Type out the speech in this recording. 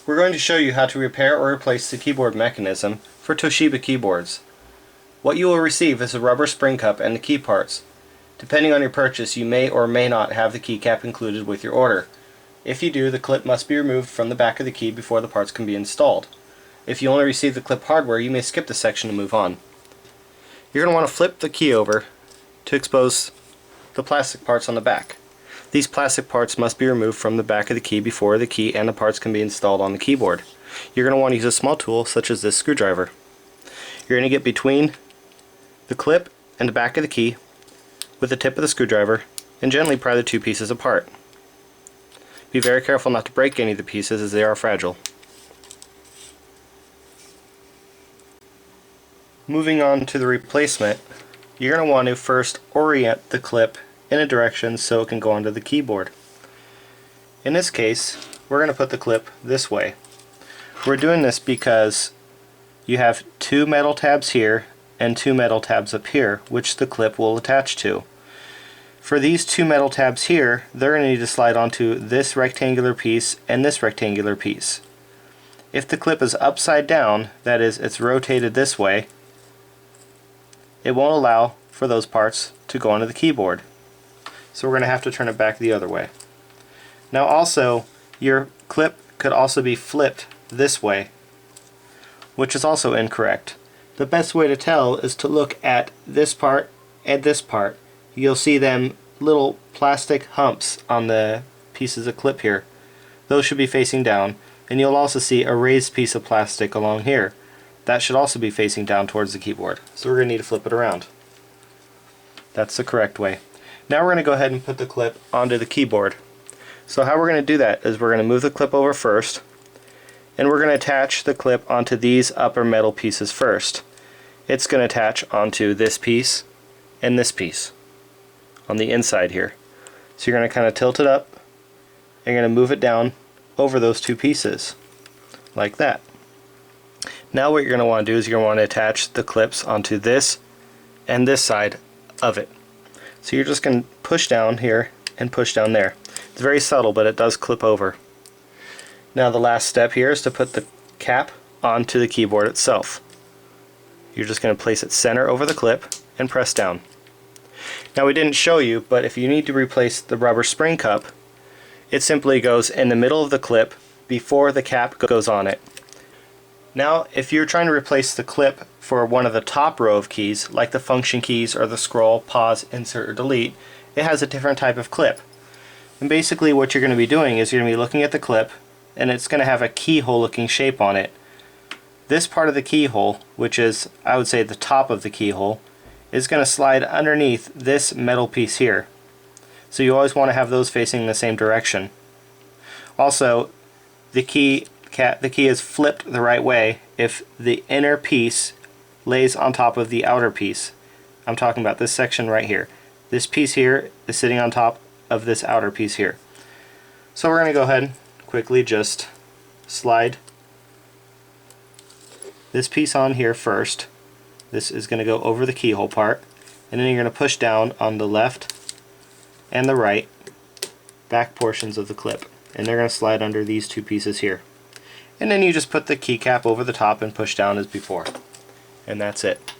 We're going to show you how to repair or replace the keyboard mechanism for Toshiba keyboards. What you will receive is a rubber spring cup and the key parts. Depending on your purchase, you may or may not have the keycap included with your order. If you do, the clip must be removed from the back of the key before the parts can be installed. If you only receive the clip hardware, you may skip this section and move on. You're going to want to flip the key over to expose the plastic parts on the back. These plastic parts must be removed from the back of the key before the key and the parts can be installed on the keyboard. You're going to want to use a small tool such as this screwdriver. You're going to get between the clip and the back of the key with the tip of the screwdriver and gently pry the two pieces apart. Be very careful not to break any of the pieces as they are fragile. Moving on to the replacement, you're going to want to first orient the clip in a direction so it can go onto the keyboard. In this case, we're going to put the clip this way. We're doing this because you have two metal tabs here and two metal tabs up here, which the clip will attach to. For these two metal tabs here, they're going to need to slide onto this rectangular piece and this rectangular piece. If the clip is upside down, that is, it's rotated this way, it won't allow for those parts to go onto the keyboard. So we're going to have to turn it back the other way. Now also, your clip could also be flipped this way, which is also incorrect. The best way to tell is to look at this part and this part. You'll see them little plastic humps on the pieces of clip here. Those should be facing down, and you'll also see a raised piece of plastic along here. That should also be facing down towards the keyboard. So we're going to need to flip it around. That's the correct way. Now we're going to go ahead and put the clip onto the keyboard. So how we're going to do that is we're going to move the clip over first, and we're going to attach the clip onto these upper metal pieces first. It's going to attach onto this piece and this piece on the inside here. So you're going to kind of tilt it up, and you're going to move it down over those two pieces like that. Now what you're going to want to do is you're going to want to attach the clips onto this and this side of it. So you're just going to push down here and push down there. It's very subtle, but it does clip over. Now the last step here is to put the cap onto the keyboard itself. You're just going to place it center over the clip and press down. Now we didn't show you, but if you need to replace the rubber spring cup, it simply goes in the middle of the clip before the cap goes on it. Now if you're trying to replace the clip for one of the top row of keys, like the function keys or the scroll, pause, insert, or delete, it has a different type of clip. And basically what you're going to be doing is you're going to be looking at the clip, and it's going to have a keyhole looking shape on it. This part of the keyhole, which is, I would say, the top of the keyhole, is going to slide underneath this metal piece here. So you always want to have those facing the same direction. Also, the key is flipped the right way if the inner piece lays on top of the outer piece. I'm talking about this section right here. This piece here is sitting on top of this outer piece here. So we're going to go ahead and quickly just slide this piece on here first. This is going to go over the keyhole part, and then you're going to push down on the left and the right back portions of the clip, and they're going to slide under these two pieces here. And then you just put the keycap over the top and push down as before. And that's it.